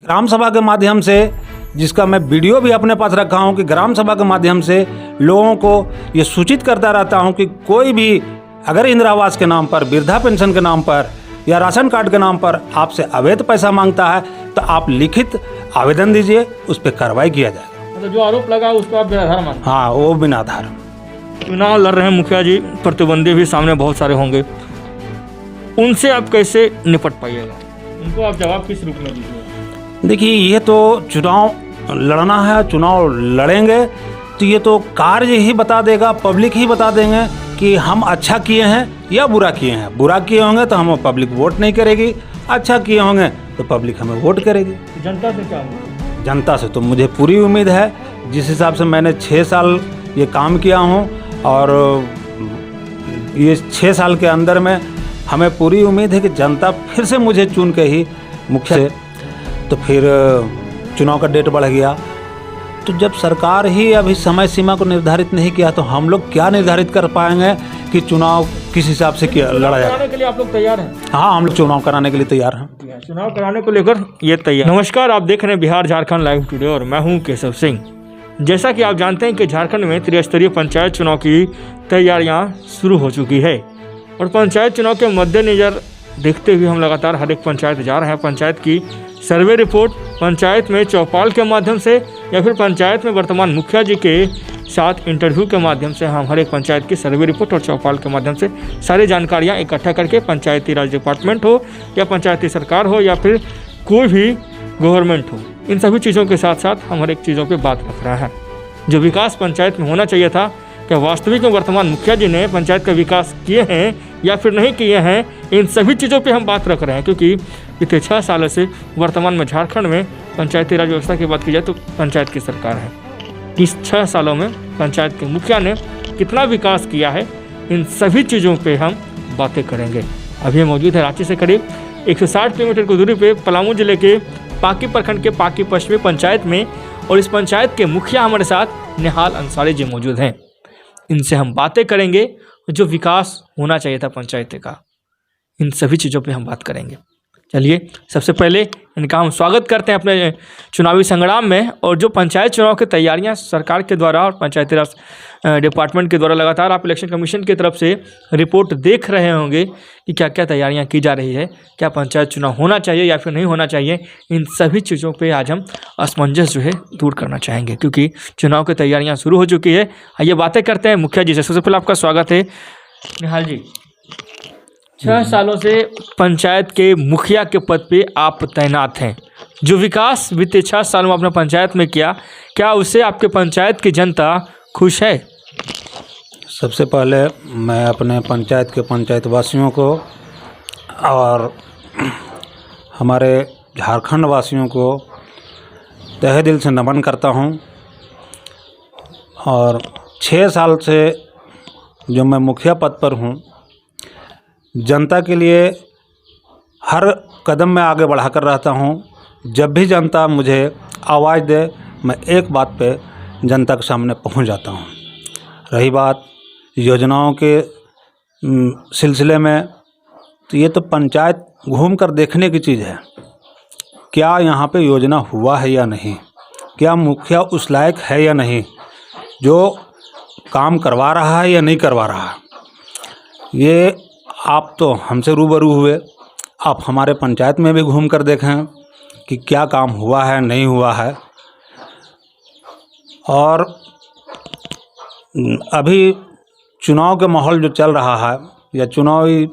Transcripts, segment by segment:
ग्राम सभा के माध्यम से, जिसका मैं वीडियो भी अपने पास रखा हूं, कि ग्राम सभा के माध्यम से लोगों को ये सूचित करता रहता हूं कि कोई भी अगर इंदिरा आवास के नाम पर, वृद्धा पेंशन के नाम पर या राशन कार्ड के नाम पर आपसे अवैध पैसा मांगता है तो आप लिखित आवेदन दीजिए, उस पर कार्रवाई किया जाएगा। मतलब जो आरोप लगा उसको आप बेआधार मानते हैं? हाँ, वो बिना आधार। चुनाव लड़ रहे हैं मुखिया जी, प्रतिद्वंदी भी सामने बहुत सारे होंगे, उनसे आप कैसे निपट पाइएगा? उनको आप जवाब किस रूप में दीजिएगा? देखिए, ये तो चुनाव लड़ना है, चुनाव लड़ेंगे तो ये तो कार्य ही बता देगा, पब्लिक ही बता देंगे कि हम अच्छा किए हैं या बुरा किए हैं। बुरा किए होंगे तो हम पब्लिक वोट नहीं करेगी, अच्छा किए होंगे तो पब्लिक हमें वोट करेगी। जनता से क्या उम्मीद? जनता से तो मुझे पूरी उम्मीद है, जिस हिसाब से मैंने 6 साल ये काम किया हूँ और ये 6 साल के अंदर में हमें पूरी उम्मीद है कि जनता फिर से मुझे चुन के ही मुखिया से, तो फिर चुनाव का डेट बढ़ गया। तो जब सरकार ही अभी समय सीमा को निर्धारित नहीं किया तो हम लोग क्या निर्धारित कर पाएंगे कि चुनाव किस हिसाब से लड़ा जाए। कराने के लिए आप लोग तैयार हैं? हाँ, हम लोग चुनाव कराने के लिए तैयार हैं। चुनाव कराने को लेकर ये तैयार। नमस्कार, आप देख रहे हैं बिहार झारखंड लाइव टुडे और मैं हूं केशव सिंह। जैसा कि आप जानते हैं कि झारखंड में त्रिस्तरीय पंचायत चुनाव की तैयारियां शुरू हो चुकी है और पंचायत चुनाव के मद्देनजर देखते हुए हम लगातार हर एक पंचायत जा रहे हैं। पंचायत की सर्वे रिपोर्ट, पंचायत में चौपाल के माध्यम से या फिर पंचायत में वर्तमान मुखिया जी के साथ इंटरव्यू के माध्यम से हम हर एक पंचायत की सर्वे रिपोर्ट और चौपाल के माध्यम से सारी जानकारियां इकट्ठा करके पंचायती राज डिपार्टमेंट हो या पंचायती सरकार हो या फिर कोई भी गवर्नमेंट हो, इन सभी चीज़ों के साथ साथ हम हर एक चीज़ों पर बात रख रहे हैं। जो विकास पंचायत में होना चाहिए था, क्या वास्तविक में वर्तमान मुखिया जी ने पंचायत का विकास किए हैं या फिर नहीं किए हैं, इन सभी चीज़ों पे हम बात रख रहे हैं। क्योंकि बीते 6 सालों से वर्तमान में झारखंड में पंचायती राज व्यवस्था की बात की जाए तो पंचायत की सरकार है। इस 6 सालों में पंचायत के मुखिया ने कितना विकास किया है, इन सभी चीज़ों पे हम बातें करेंगे। अभी मौजूद है रांची से करीब 160 किलोमीटर की दूरी पे पलामू जिले के पाकी प्रखंड के पाकी पश्चिमी पंचायत में, और इस पंचायत के मुखिया हमारे साथ निहाल अंसारी जी मौजूद हैं। इनसे हम बातें करेंगे, जो विकास होना चाहिए था पंचायत का, इन सभी चीज़ों पे हम बात करेंगे। चलिए, सबसे पहले इनका हम स्वागत करते हैं अपने चुनावी संग्राम में। और जो पंचायत चुनाव की तैयारियां सरकार के द्वारा और पंचायती राज डिपार्टमेंट के द्वारा लगातार आप इलेक्शन कमीशन की तरफ से रिपोर्ट देख रहे होंगे कि क्या क्या तैयारियां की जा रही है, क्या पंचायत चुनाव होना चाहिए या फिर नहीं होना चाहिए, इन सभी चीज़ों पे आज हम असमंजस जो है दूर करना चाहेंगे। क्योंकि चुनाव की तैयारियाँ शुरू हो चुकी है। आइए बातें करते हैं मुखिया जी से। सबसे पहले आपका स्वागत है निहाल जी। 6 सालों से पंचायत के मुखिया के पद पे आप तैनात हैं। जो विकास बीते 6 सालों में आपने पंचायत में किया, क्या उससे आपके पंचायत की जनता खुश है? सबसे पहले मैं अपने पंचायत के पंचायत वासियों को और हमारे झारखंड वासियों को तहे दिल से नमन करता हूं। और 6 साल से जो मैं मुखिया पद पर हूं, जनता के लिए हर कदम में आगे बढ़ाकर रहता हूं। जब भी जनता मुझे आवाज़ दे, मैं एक बात पे जनता के सामने पहुंच जाता हूं। रही बात योजनाओं के सिलसिले में, तो ये तो पंचायत घूम कर देखने की चीज़ है। क्या यहाँ पे योजना हुआ है या नहीं, क्या मुखिया उस लायक है या नहीं, जो काम करवा रहा है या नहीं करवा रहा। ये आप तो हमसे रूबरू हुए, आप हमारे पंचायत में भी घूम कर देखें कि क्या काम हुआ है नहीं हुआ है। और अभी चुनाव के माहौल जो चल रहा है, या चुनावी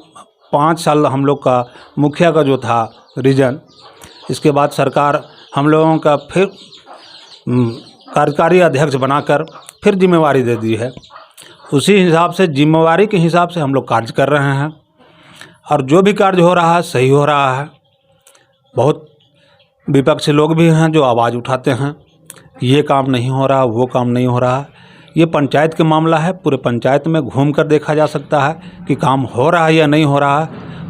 5 साल हम लोग का मुखिया का जो था रीजन, इसके बाद सरकार हम लोगों का फिर कार्यकारी अध्यक्ष बनाकर फिर जिम्मेवारी दे दी है। उसी हिसाब से, जिम्मेवारी के हिसाब से हम लोग कार्य कर रहे हैं और जो भी कार्य हो रहा है सही हो रहा है। बहुत विपक्षी लोग भी हैं जो आवाज़ उठाते हैं, ये काम नहीं हो रहा, वो काम नहीं हो रहा। ये पंचायत का मामला है, पूरे पंचायत में घूम कर देखा जा सकता है कि काम हो रहा है या नहीं हो रहा है,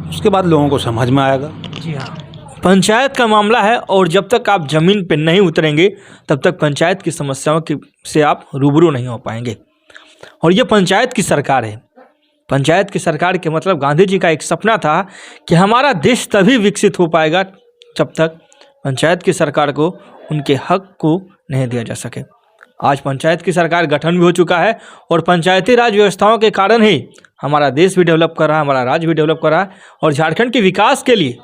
उसके बाद लोगों को समझ में आएगा। जी हाँ, पंचायत का मामला है और जब तक आप ज़मीन पे नहीं उतरेंगे तब तक पंचायत की समस्याओं की से आप रूबरू नहीं हो पाएंगे। और ये पंचायत की सरकार है। पंचायत की सरकार के मतलब गांधी जी का एक सपना था कि हमारा देश तभी विकसित हो पाएगा जब तक पंचायत की सरकार को उनके हक को नहीं दिया जा सके। आज पंचायत की सरकार गठन भी हो चुका है और पंचायती राज व्यवस्थाओं के कारण ही हमारा देश भी डेवलप कर रहा है, हमारा राज्य भी डेवलप कर रहा है और झारखंड के विकास के लिए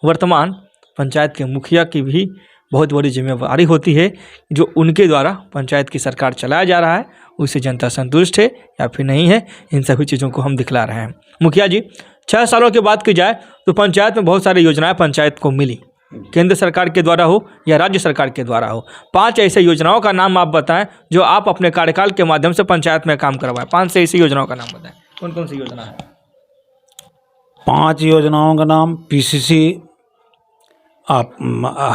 वर्तमान पंचायत के मुखिया की भी बहुत बड़ी जिम्मेवारी होती है। जो उनके द्वारा पंचायत की सरकार चलाया जा रहा है उससे जनता संतुष्ट है या फिर नहीं है, इन सभी चीज़ों को हम दिखला रहे हैं। मुखिया जी, 6 सालों की बात की जाए तो पंचायत में बहुत सारी योजनाएं पंचायत को मिली, केंद्र सरकार के द्वारा हो या राज्य सरकार के द्वारा हो। 5 ऐसे योजनाओं का नाम आप बताएं जो आप अपने कार्यकाल के माध्यम से पंचायत में काम करवाएं। 5 से ऐसी योजनाओं का नाम बताएं, कौन कौन सी योजना है? 5 योजनाओं का नाम पीसीसी, आप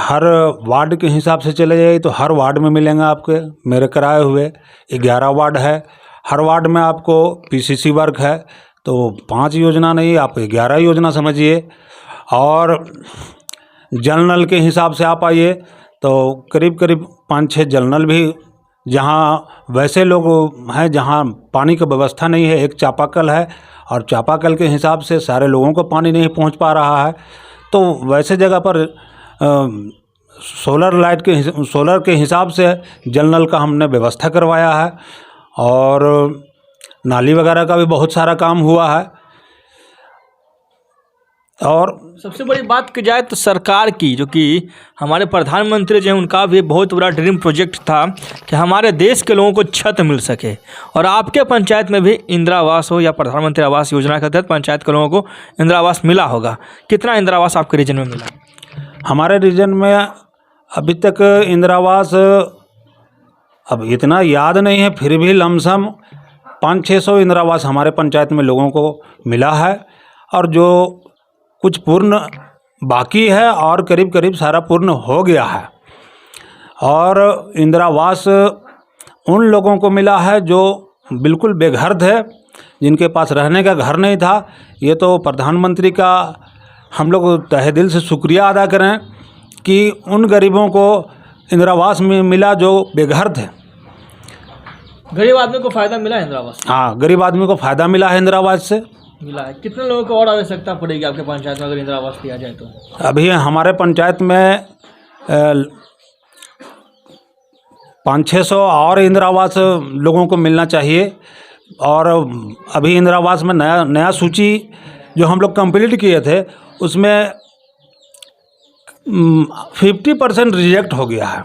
हर वार्ड के हिसाब से चले जाइए तो हर वार्ड में मिलेंगे आपके। मेरे कराए हुए 11 वार्ड है, हर वार्ड में आपको पीसीसी वर्क है, तो 5 योजना नहीं, आप 11 योजना समझिए। और जल नल के हिसाब से आप आइए तो करीब करीब 5-6 जल नल भी, जहाँ वैसे लोग हैं जहाँ पानी की व्यवस्था नहीं है, एक चापाकल है और चापाकल के हिसाब से सारे लोगों को पानी नहीं पहुंच पा रहा है, तो वैसे जगह पर सोलर के हिसाब से जल नल का हमने व्यवस्था करवाया है। और नाली वगैरह का भी बहुत सारा काम हुआ है। और सबसे बड़ी बात की जाए तो सरकार की, जो कि हमारे प्रधानमंत्री जो हैं उनका भी बहुत बड़ा ड्रीम प्रोजेक्ट था कि हमारे देश के लोगों को छत मिल सके। और आपके पंचायत में भी इंदिरा आवास हो या प्रधानमंत्री आवास योजना के तहत पंचायत के लोगों को इंदिरा आवास मिला होगा। कितना इंदिरा आवास आपके रीजन में मिला? हमारे रीजन में अभी तक इंदिरा आवास अब इतना याद नहीं है, फिर भी लमसम 500-600 इंदिरा आवास हमारे पंचायत में लोगों को मिला है। और जो कुछ पूर्ण बाकी है और करीब करीब सारा पूर्ण हो गया है। और इंदिरा आवास उन लोगों को मिला है जो बिल्कुल बेघर थे, जिनके पास रहने का घर नहीं था। ये तो प्रधानमंत्री का हम लोग तहे दिल से शुक्रिया अदा करें कि उन गरीबों को इंदिरा आवास में मिला जो बेघर थे। गरीब आदमी को फ़ायदा मिला इंदिरा आवास? हाँ, गरीब आदमी को फ़ायदा मिला है इंदिरा आवास से। मिला है। कितने लोगों को और आवश्यकता पड़ेगी आपके पंचायत में अगर इंदिरा आवास दिया जाए तो? अभी हमारे पंचायत में 500-600 और इंदिरा आवास लोगों को मिलना चाहिए। और अभी इंदिरा आवास में नया सूची जो हम लोग कंप्लीट किए थे उसमें 50% रिजेक्ट हो गया है,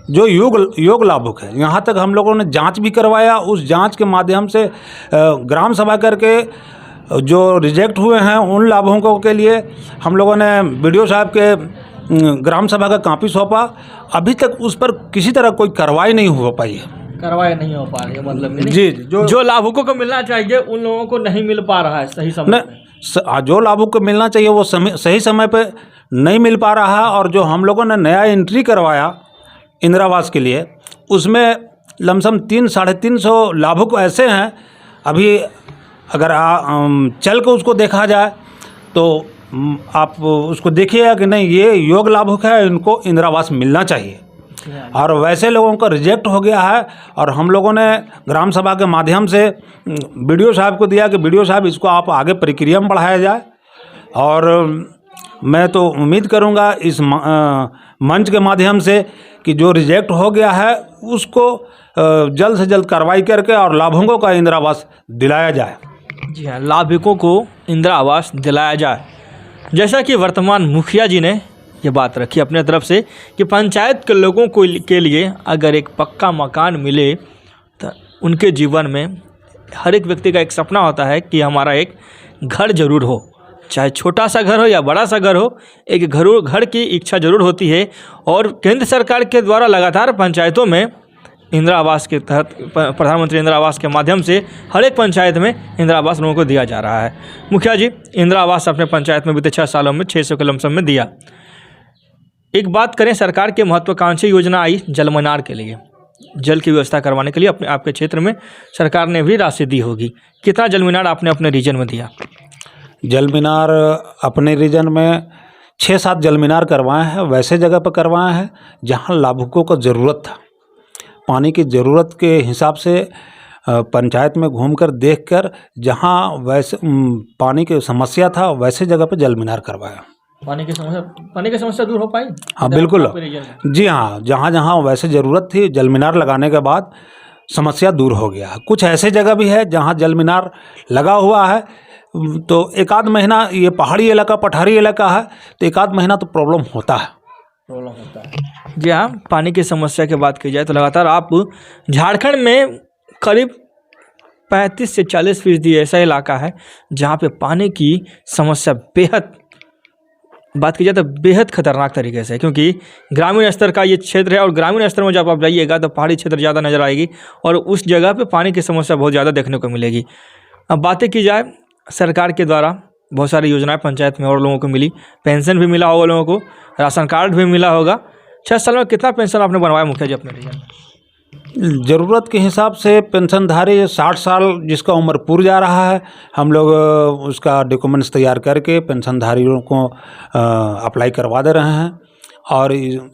जो योग लाभुक है। यहाँ तक हम लोगों ने जांच भी करवाया, उस जांच के माध्यम से ग्राम सभा करके जो रिजेक्ट हुए हैं उन लाभुकों के लिए हम लोगों ने बीडीओ साहब के ग्राम सभा का कॉपी सौंपा। अभी तक उस पर किसी तरह कोई कार्रवाई नहीं हो पाई है। कार्रवाई नहीं हो पा रही है मतलब? जी, जो लाभुकों को मिलना चाहिए उन लोगों को नहीं मिल पा रहा है सही समय पे। जो लाभुक को मिलना चाहिए वो सही समय पे नहीं मिल पा रहा है। और जो हम लोगों ने नया एंट्री करवाया इंदिरा आवास के लिए, उसमें लमसम 300-350 लाभुक ऐसे हैं। अभी अगर चल के उसको देखा जाए तो आप उसको देखिएगा कि नहीं, ये योग लाभुक है, इनको इंदिरा आवास मिलना चाहिए। और वैसे लोगों का रिजेक्ट हो गया है। और हम लोगों ने ग्राम सभा के माध्यम से बीडीओ साहब को दिया कि बीडीओ साहब इसको आप आगे प्रक्रिया में बढ़ाया जाए। और मैं तो उम्मीद करूंगा इस मंच के माध्यम से कि जो रिजेक्ट हो गया है उसको जल्द से जल्द कार्रवाई करके और लाभुकों का इंदिरा आवास दिलाया जाए। जी हाँ, लाभुकों को इंदिरा आवास दिलाया जाए। जैसा कि वर्तमान मुखिया जी ने ये बात रखी अपने तरफ से कि पंचायत के लोगों को के लिए अगर एक पक्का मकान मिले तो उनके जीवन में हर एक व्यक्ति का एक सपना होता है कि हमारा एक घर जरूर हो, चाहे छोटा सा घर हो या बड़ा सा घर हो, एक घर की इच्छा जरूर होती है। और केंद्र सरकार के द्वारा लगातार पंचायतों में इंदिरा आवास के तहत प्रधानमंत्री इंदिरा आवास के माध्यम से हर एक पंचायत में इंदिरा आवास लोगों को दिया जा रहा है। मुखिया जी, इंदिरा आवास अपने पंचायत में बीते 6 सालों में 600 के लमसम में दिया। एक बात करें, सरकार के महत्वाकांक्षी योजना आई जल मीनार के लिए, जल की व्यवस्था करवाने के लिए आपके क्षेत्र में सरकार ने भी राशि दी होगी। कितना जल मीनार आपने अपने रीजन में दिया? जल मीनार अपने रीजन में 6-7 जल मीनार करवाए हैं। वैसे जगह पर करवाए हैं जहां लाभुकों को ज़रूरत था। पानी की ज़रूरत के हिसाब से पंचायत में घूमकर देखकर जहां वैसे पानी की समस्या था वैसे जगह पर जल मीनार करवाया। पानी की समस्या दूर हो पाई? हाँ बिल्कुल। आपके रीजन में? जी हाँ, जहाँ जहाँ वैसे ज़रूरत थी जल मीनार लगाने के बाद समस्या दूर हो गया। कुछ ऐसे जगह भी है जहाँ जल मीनार लगा हुआ है, तो एक आध महीना, ये पहाड़ी इलाका पठारी इलाका है, तो एक आध महीना तो प्रॉब्लम होता है। जी हाँ, पानी की समस्या की बात की जाए तो लगातार आप झारखंड में करीब 35 से 40% ऐसा इलाका है जहाँ पे पानी की समस्या बेहद, बात की जाए तो बेहद खतरनाक तरीके से है, क्योंकि ग्रामीण स्तर का ये क्षेत्र है और ग्रामीण स्तर में जब आप जाइएगा तो पहाड़ी क्षेत्र ज़्यादा नज़र आएगी और उस जगह पे पानी की समस्या बहुत ज़्यादा देखने को मिलेगी। अब बातें की जाए, सरकार के द्वारा बहुत सारी योजनाएं पंचायत में और लोगों को मिली, पेंशन भी मिला होगा लोगों को, राशन कार्ड भी मिला होगा। 6 साल में कितना पेंशन आपने बनवाया मुखिया जी अपने रीजन में? ज़रूरत के हिसाब से पेंशनधारी 60 साल जिसका उम्र पूर जा रहा है, हम लोग उसका डॉक्यूमेंट्स तैयार करके पेंशनधारियों को अप्लाई करवा दे रहे हैं और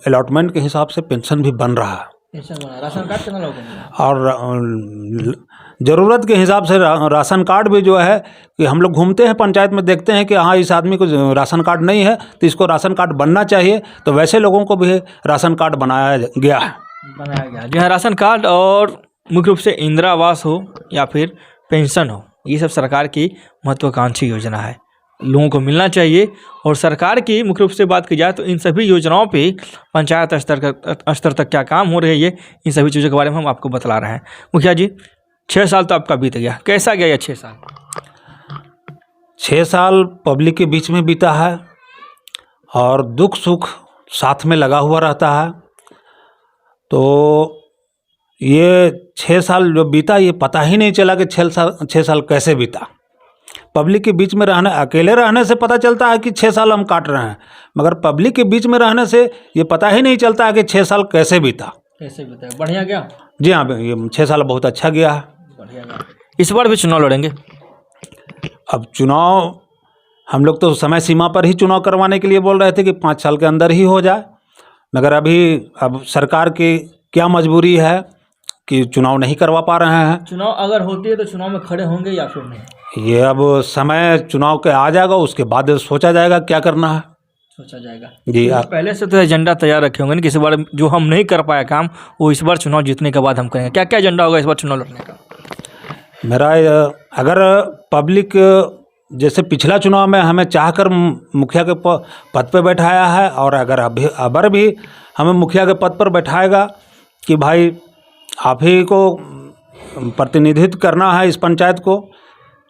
अलॉटमेंट के हिसाब से पेंशन भी बन रहा है। राशन कार्ड कितना लोगों को मिला? और ज़रूरत के हिसाब से राशन कार्ड भी जो है कि हम लोग घूमते हैं पंचायत में, देखते हैं कि हाँ इस आदमी को राशन कार्ड नहीं है तो इसको राशन कार्ड बनना चाहिए, तो वैसे लोगों को भी राशन कार्ड बनाया गया है। जी हाँ, राशन कार्ड और मुख्य रूप से इंदिरा आवास हो या फिर पेंशन हो, ये सब सरकार की महत्वाकांक्षी योजना है, लोगों को मिलना चाहिए। और सरकार की मुख्य रूप से बात की जाए तो इन सभी योजनाओं पे पंचायत स्तर तक क्या काम हो रही है, इन सभी चीज़ों के बारे में हम आपको बतला रहे हैं। मुखिया जी, 6 साल तो आपका बीत गया, कैसा गया ये 6 साल? 6 साल पब्लिक के बीच में बीता है और दुख सुख साथ में लगा हुआ रहता है, तो ये 6 साल जो बीता ये पता ही नहीं चला कि 6 साल कैसे बीता। पब्लिक के बीच में रहने, अकेले रहने से पता चलता है कि 6 साल हम काट रहे हैं, मगर पब्लिक के बीच में रहने से ये पता ही नहीं चलता है कि 6 साल कैसे बीता। बढ़िया गया? जी हाँ, ये 6 साल बहुत अच्छा गया है। बढ़िया गया। इस बार भी चुनाव लड़ेंगे? अब चुनाव हम लोग तो समय सीमा पर ही चुनाव करवाने के लिए बोल रहे थे कि 5 साल के अंदर ही हो जाए, मगर अब सरकार की क्या मजबूरी है कि चुनाव नहीं करवा पा रहे हैं। चुनाव अगर होती है तो चुनाव में खड़े होंगे या फिर नहीं? ये अब समय चुनाव के आ जाएगा, उसके बाद सोचा जाएगा क्या करना है। सोचा जाएगा जी। तो पहले से तो एजेंडा तैयार रखे होंगे ना कि इस बार जो हम नहीं कर पाए काम वो इस बार चुनाव जीतने के बाद हम करेंगे। क्या क्या एजेंडा होगा इस बार चुनाव लड़ने का? मेरा अगर पब्लिक जैसे पिछला चुनाव में हमें चाहकर मुखिया के पद पे बैठाया है, और अगर अबर भी हमें मुखिया के पद पर बैठाएगा कि भाई आप ही को प्रतिनिधित्व करना है इस पंचायत को,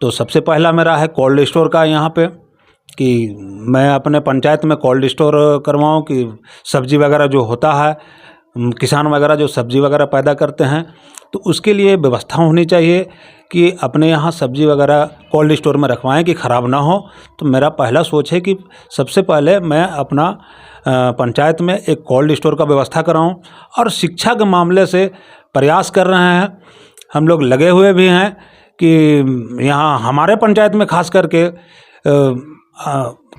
तो सबसे पहला मेरा है कोल्ड स्टोर का यहाँ पे कि मैं अपने पंचायत में कोल्ड स्टोर करवाऊँ कि सब्जी वगैरह जो होता है, किसान वगैरह जो सब्जी वगैरह पैदा करते हैं, तो उसके लिए व्यवस्था होनी चाहिए कि अपने यहाँ सब्जी वगैरह कोल्ड स्टोर में रखवाएं कि ख़राब ना हो। तो मेरा पहला सोच है कि सबसे पहले मैं अपना पंचायत में एक कोल्ड स्टोर का व्यवस्था कराऊं। और शिक्षा के मामले से प्रयास कर रहे हैं, हम लोग लगे हुए भी हैं कि यहाँ हमारे पंचायत में खास करके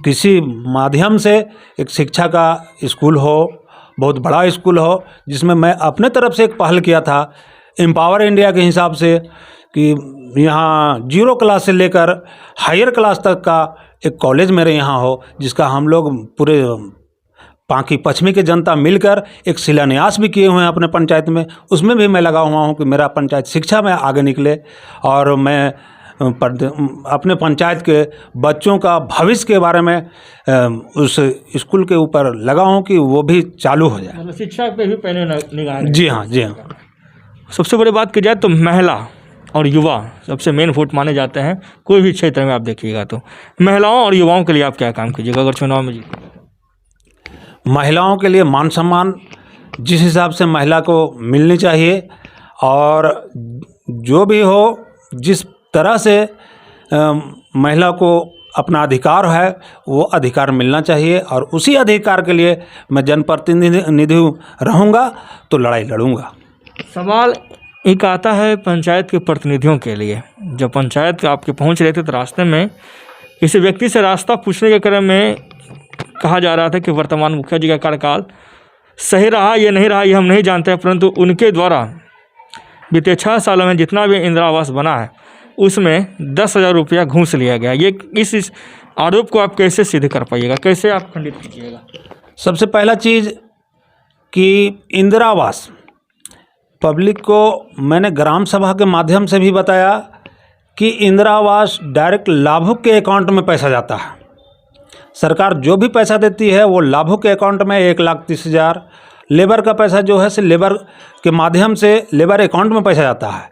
किसी माध्यम से एक शिक्षा का स्कूल हो, बहुत बड़ा स्कूल हो, जिसमें मैं अपने तरफ से एक पहल किया था एम्पावर इंडिया के हिसाब से कि यहाँ 0 क्लास से लेकर हायर क्लास तक का एक कॉलेज मेरे यहाँ हो, जिसका हम लोग पूरे पांकी पश्चिमी की जनता मिलकर एक शिलान्यास भी किए हुए हैं अपने पंचायत में। उसमें भी मैं लगा हुआ हूँ कि मेरा पंचायत शिक्षा में आगे निकले और मैं अपने पंचायत के बच्चों का भविष्य के बारे में उस स्कूल के ऊपर लगा हूँ कि वो भी चालू हो जाए। मतलब शिक्षा पे भी पहले निगाह। जी हाँ, जी हाँ। सबसे बड़ी बात की जाए तो महिला और युवा सबसे मेन वोट माने जाते हैं, कोई भी क्षेत्र में आप देखिएगा तो। महिलाओं और युवाओं के लिए आप क्या काम कीजिएगा अगर चुनाव में जीते? महिलाओं के लिए मान सम्मान जिस हिसाब से महिला को मिलनी चाहिए, और जो भी हो जिस तरह से महिला को अपना अधिकार है वो अधिकार मिलना चाहिए, और उसी अधिकार के लिए मैं जनप्रतिनिधि रहूँगा तो लड़ाई लड़ूंगा। सवाल एक आता है पंचायत के प्रतिनिधियों के लिए, जब पंचायत आपके पहुंच रहे थे तो रास्ते में किसी व्यक्ति से रास्ता पूछने के क्रम में कहा जा रहा था कि वर्तमान मुखिया जी का कार्यकाल सही रहा या नहीं रहा ये हम नहीं जानते हैं, परंतु उनके द्वारा बीते 6 सालों में जितना भी इंदिरा आवास बना है उसमें 10,000 रुपया घूस लिया गया। ये इस आरोप को आप कैसे सिद्ध कर पाइएगा, कैसे आप खंडित कीजिएगा? सबसे पहला चीज़ कि इंदिरा आवास पब्लिक को मैंने ग्राम सभा के माध्यम से भी बताया कि इंदिरा आवास डायरेक्ट लाभुक के अकाउंट में पैसा जाता है। सरकार जो भी पैसा देती है वो लाभुक के अकाउंट में 1,30,000, लेबर का पैसा जो है से लेबर के माध्यम से लेबर अकाउंट में पैसा जाता है।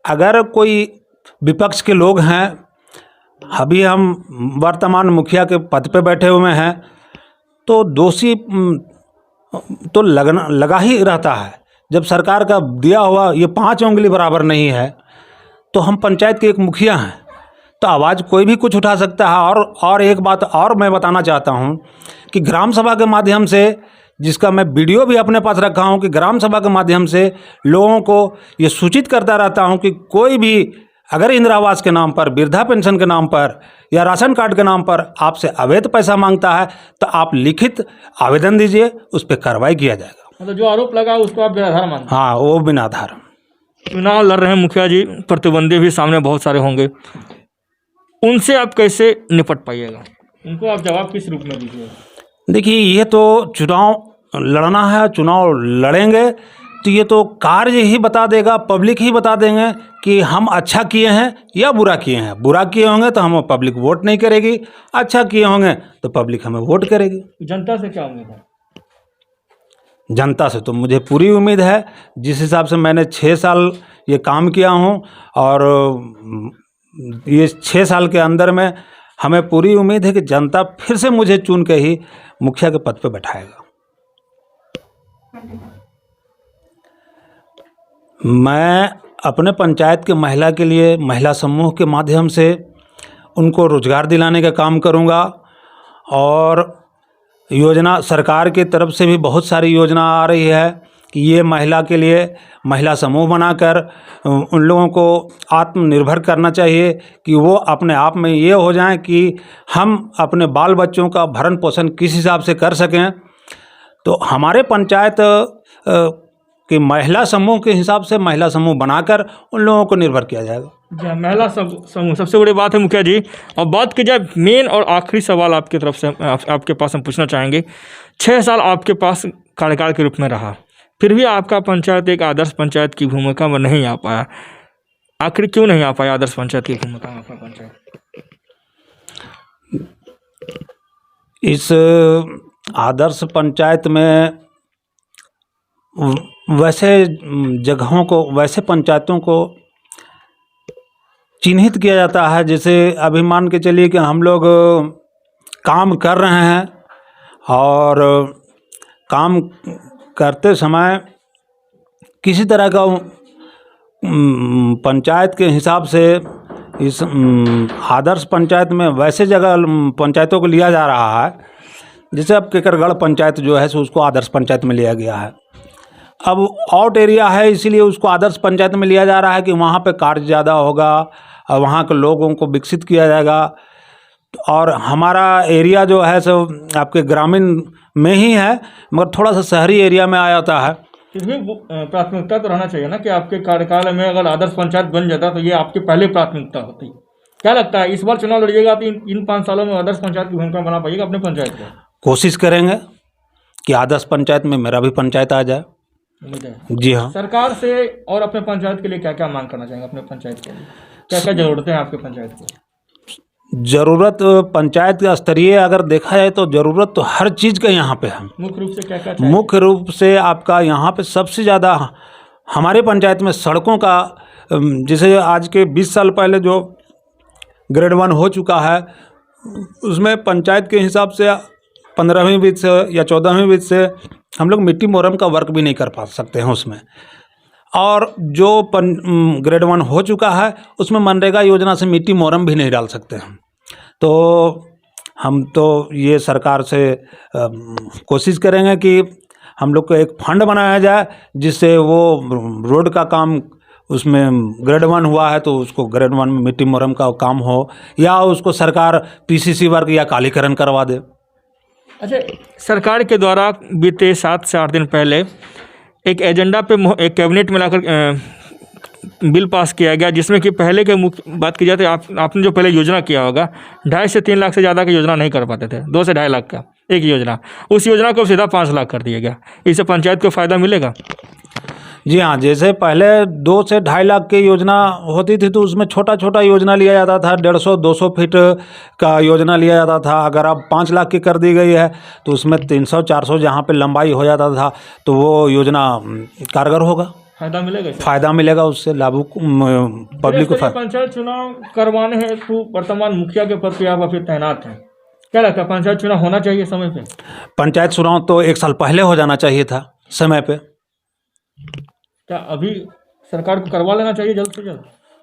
अगर कोई विपक्ष के लोग हैं, अभी हम वर्तमान मुखिया के पद पे बैठे हुए हैं, तो दोषी तो लगा ही रहता है। जब सरकार का दिया हुआ ये 5 उंगली बराबर नहीं है, तो हम पंचायत के एक मुखिया हैं, तो आवाज़ कोई भी कुछ उठा सकता है। और एक बात और मैं बताना चाहता हूं कि ग्राम सभा के माध्यम से, जिसका मैं वीडियो भी अपने पास रखा हूं, कि ग्राम सभा के माध्यम से लोगों को ये सूचित करता रहता हूं कि कोई भी अगर इंदिरा आवास के नाम पर, वृद्धा पेंशन के नाम पर या राशन कार्ड के नाम पर आपसे अवैध पैसा मांगता है, तो आप लिखित आवेदन दीजिए, उस पर कार्रवाई किया जाएगा। मतलब जो आरोप लगा उसको आप बिना आधार मानते हैं? हाँ, वो बिना आधार। चुनाव लड़ रहे हैं मुखिया जी, प्रतिद्वंदी भी सामने बहुत सारे होंगे, उनसे आप कैसे निपट पाइएगा? उनको आप जवाब किस रूप में दीजिएगा? देखिए, ये तो चुनाव लड़ना है, चुनाव लड़ेंगे तो ये तो कार्य ही बता देगा, पब्लिक ही बता देंगे कि हम अच्छा किए हैं या बुरा किए हैं। बुरा किए होंगे तो हम पब्लिक वोट नहीं करेगी, अच्छा किए होंगे तो पब्लिक हमें वोट करेगी। जनता से क्या उम्मीद है? जनता से तो मुझे पूरी उम्मीद है। जिस हिसाब से मैंने 6 साल ये काम किया हूँ, और ये 6 साल के अंदर में हमें पूरी उम्मीद है कि जनता फिर से मुझे चुन के ही मुखिया के पद पे बैठाएगा। मैं अपने पंचायत के महिला के लिए महिला समूह के माध्यम से उनको रोजगार दिलाने का काम करूँगा, और योजना सरकार की तरफ से भी बहुत सारी योजना आ रही है कि ये महिला के लिए महिला समूह बनाकर उन लोगों को आत्मनिर्भर करना चाहिए, कि वो अपने आप में ये हो जाएं कि हम अपने बाल बच्चों का भरण पोषण किस हिसाब से कर सकें। तो हमारे पंचायत कि महिला समूह के हिसाब से महिला समूह बनाकर उन लोगों को निर्भर किया जाएगा। महिला समूह सबसे बड़ी बात है मुखिया जी। और बात की जाए मेन और आखिरी सवाल आपकी तरफ से आपके पास हम पूछना चाहेंगे, 6 साल आपके पास कार्यकाल के रूप में रहा, फिर भी आपका पंचायत एक आदर्श पंचायत की भूमिका में नहीं आ पाया। आखिर क्यों नहीं आ पाया आदर्श पंचायत की भूमिका में आपका पंचायत? इस आदर्श पंचायत में वैसे जगहों को, वैसे पंचायतों को चिन्हित किया जाता है, जैसे अभी मान के चलिए कि हम लोग काम कर रहे हैं, और काम करते समय किसी तरह का पंचायत के हिसाब से इस आदर्श पंचायत में वैसे जगह पंचायतों को लिया जा रहा है, जैसे अब केकरगढ़ पंचायत जो है सो उसको आदर्श पंचायत में लिया गया है। अब आउट एरिया है, इसीलिए उसको आदर्श पंचायत में लिया जा रहा है कि वहाँ पे कार्य ज़्यादा होगा और वहाँ के लोगों को विकसित किया जाएगा। और हमारा एरिया जो है सो आपके ग्रामीण में ही है, मगर थोड़ा सा शहरी एरिया में आ जाता है। फिर भी प्राथमिकता तो रहना चाहिए ना कि आपके कार्यकाल में अगर आदर्श पंचायत बन जाता तो ये आपकी पहले प्राथमिकता होती। क्या लगता है इस बार चुनाव लड़िएगा तो इन 5 सालों में आदर्श पंचायत की भूमिका बना पाइएगा अपने पंचायत को? कोशिश करेंगे कि आदर्श पंचायत में मेरा भी पंचायत आ जाए। जी हाँ। सरकार से और अपने पंचायत के लिए क्या क्या मांग करना चाहेंगे? अपने पंचायत के लिए क्या क्या जरूरतें हैं आपके पंचायत को? ज़रूरत पंचायत का स्तरीय अगर देखा जाए तो ज़रूरत तो हर चीज़ का यहाँ पे है। मुख्य रूप से क्या क्या चाहिए? मुख्य रूप से आपका यहाँ पे सबसे ज़्यादा हमारे पंचायत में सड़कों का, जैसे आज के 20 साल पहले जो ग्रेड 1 हो चुका है, उसमें पंचायत के हिसाब से 15वीं वित्त से या 14वीं वित्त से हम लोग मिट्टी मोरम का वर्क भी नहीं कर पा सकते हैं उसमें। और जो ग्रेड 1 हो चुका है उसमें मनरेगा योजना से मिट्टी मोरम भी नहीं डाल सकते हैं। तो हम तो ये सरकार से कोशिश करेंगे कि हम लोग को एक फंड बनाया जाए, जिससे वो रोड का काम, उसमें ग्रेड 1 हुआ है तो उसको ग्रेड 1 में मिट्टी मोरम का काम हो, या उसको सरकार पीसीसी वर्क या कालीकरण करवा दे। अच्छा, सरकार के द्वारा बीते 7 से 8 दिन पहले एक एजेंडा पे एक कैबिनेट में लाकर बिल पास किया गया, जिसमें कि पहले के मुख्य बात की जाए तो आपने जो पहले योजना किया होगा 2.5 से 3 लाख से ज़्यादा की योजना नहीं कर पाते थे, 2 से 2.5 लाख का एक योजना, उस योजना को सीधा 5 लाख कर दिया गया। इससे पंचायत को फ़ायदा मिलेगा? जी हाँ, जैसे पहले 2 से 2.5 लाख की योजना होती थी तो उसमें छोटा छोटा योजना लिया जाता था, 150-200 फीट का योजना लिया जाता था। अगर अब 5 लाख की कर दी गई है तो उसमें 300-400 जहाँ पे लंबाई हो जाता था तो वो योजना कारगर होगा, फ़ायदा मिलेगा? फ़ायदा मिलेगा, उससे लाभु पब्लिक को पंचायत चुनाव करवाने हैं तो वर्तमान मुखिया के पद पे आप अभी तैनात हैं, क्या लगता है पंचायत चुनाव होना चाहिए समय पे? पंचायत चुनाव तो 1 साल पहले हो जाना चाहिए था समय पे। क्या अभी सरकार को करवा लेना चाहिए जल्द से जल्द?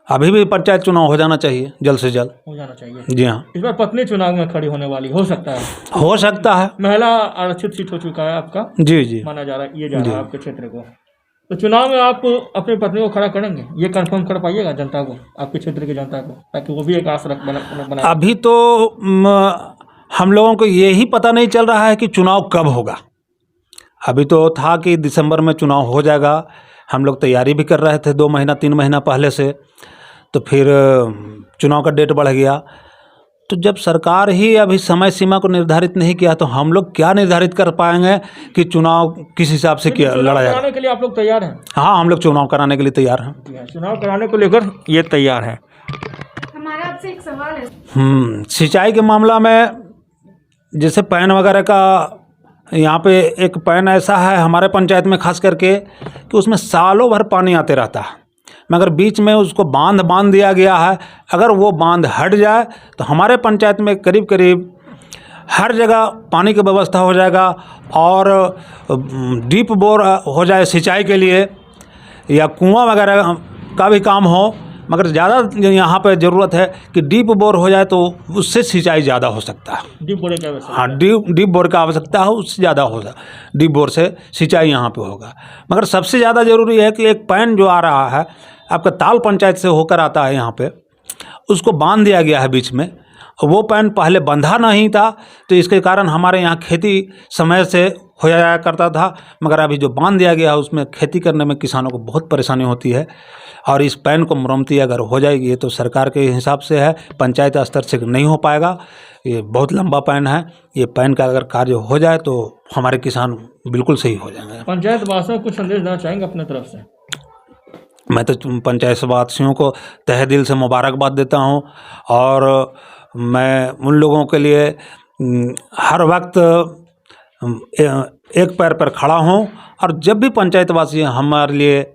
अभी भी पंचायत चुनाव हो जाना चाहिए, जल्द से जल्द हो जाना चाहिए। जी हाँ। इस बार पत्नी चुनाव में खड़ी होने वाली, हो सकता है? हो सकता है। महिला आरक्षित सीट हो चुका है आपका, जी जी, माना जा रहा है, ये जा रहा है आपके क्षेत्र को, तो चुनाव में आप अपनी पत्नी को खड़ा करेंगे, ये कंफर्म कर पाइएगा जनता को, आपके क्षेत्र की जनता को, ताकि वो भी एक आस बना? अभी तो हम लोगों को यही पता नहीं चल रहा है कि चुनाव कब होगा। अभी तो था कि दिसंबर में चुनाव हो जाएगा, हम लोग तैयारी भी कर रहे थे 2 महीना 3 महीना पहले से, तो फिर चुनाव का डेट बढ़ गया। तो जब सरकार ही अभी समय सीमा को निर्धारित नहीं किया तो हम लोग क्या निर्धारित कर पाएंगे कि चुनाव किस हिसाब से किया लड़ा जाएगा? कराने के लिए आप लोग तैयार हैं? हाँ, हम लोग चुनाव कराने के लिए तैयार हैं। चुनाव कराने को लेकर ये तैयार है। हमारा आपसे एक सवाल है। सिंचाई के मामला में जैसे पैन वगैरह का, यहाँ पे एक पैन ऐसा है हमारे पंचायत में खास करके कि उसमें सालों भर पानी आते रहता है, मगर बीच में उसको बांध दिया गया है। अगर वो बांध हट जाए तो हमारे पंचायत में करीब करीब हर जगह पानी की व्यवस्था हो जाएगा और डीप बोर हो जाए सिंचाई के लिए, या कुआं वगैरह का भी काम हो, मगर ज़्यादा यहाँ पे ज़रूरत है कि डीप बोर हो जाए तो उससे सिंचाई ज़्यादा हो सकता है। डीप बोर की आवश्यकता? हाँ, डीप बोर का आवश्यकता है, उससे ज़्यादा होगा, डीप बोर से सिंचाई यहाँ पे होगा। मगर सबसे ज़्यादा ज़रूरी है कि एक पैन जो आ रहा है आपका ताल पंचायत से होकर आता है यहाँ पे, उसको बांध दिया गया है बीच में। वो पैन पहले बंधा नहीं था तो इसके कारण हमारे यहाँ खेती समय से हो जाया करता था, मगर अभी जो बांध दिया गया है उसमें खेती करने में किसानों को बहुत परेशानी होती है। और इस पैन को मरम्मती अगर हो जाएगी, ये तो सरकार के हिसाब से है, पंचायत स्तर से नहीं हो पाएगा, ये बहुत लंबा पैन है। ये पैन का अगर कार्य हो जाए तो हमारे किसान बिल्कुल सही हो जाएंगे। पंचायत वासियों को कुछ संदेश देना चाहेंगे अपने तरफ से? मैं तो पंचायत वासियों को तहे दिल से मुबारकबाद देता हूँ और मैं उन लोगों के लिए हर वक्त एक पैर पर खड़ा हूँ, और जब भी पंचायतवासी हमारे लिए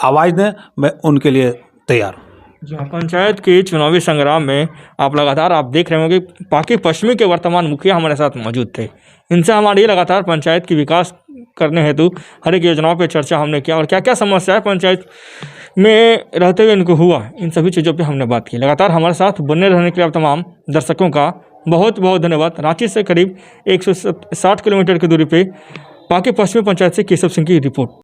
आवाज़ दें मैं उनके लिए तैयार हूँ। जी हाँ, पंचायत के चुनावी संग्राम में आप लगातार आप देख रहे होंगे पाकी पश्चिमी के वर्तमान मुखिया हमारे साथ मौजूद थे। इनसे हमारी लगातार पंचायत की विकास करने हेतु हर एक योजनाओं पर चर्चा हमने किया और क्या क्या समस्याएं पंचायत में रहते हुए इनको हुआ, इन सभी चीज़ों पे हमने बात की। लगातार हमारे साथ बने रहने के लिए आप तमाम दर्शकों का बहुत बहुत धन्यवाद। रांची से करीब 160 किलोमीटर की दूरी पे पाकी पश्चिमी पंचायत से केशव सिंह की रिपोर्ट।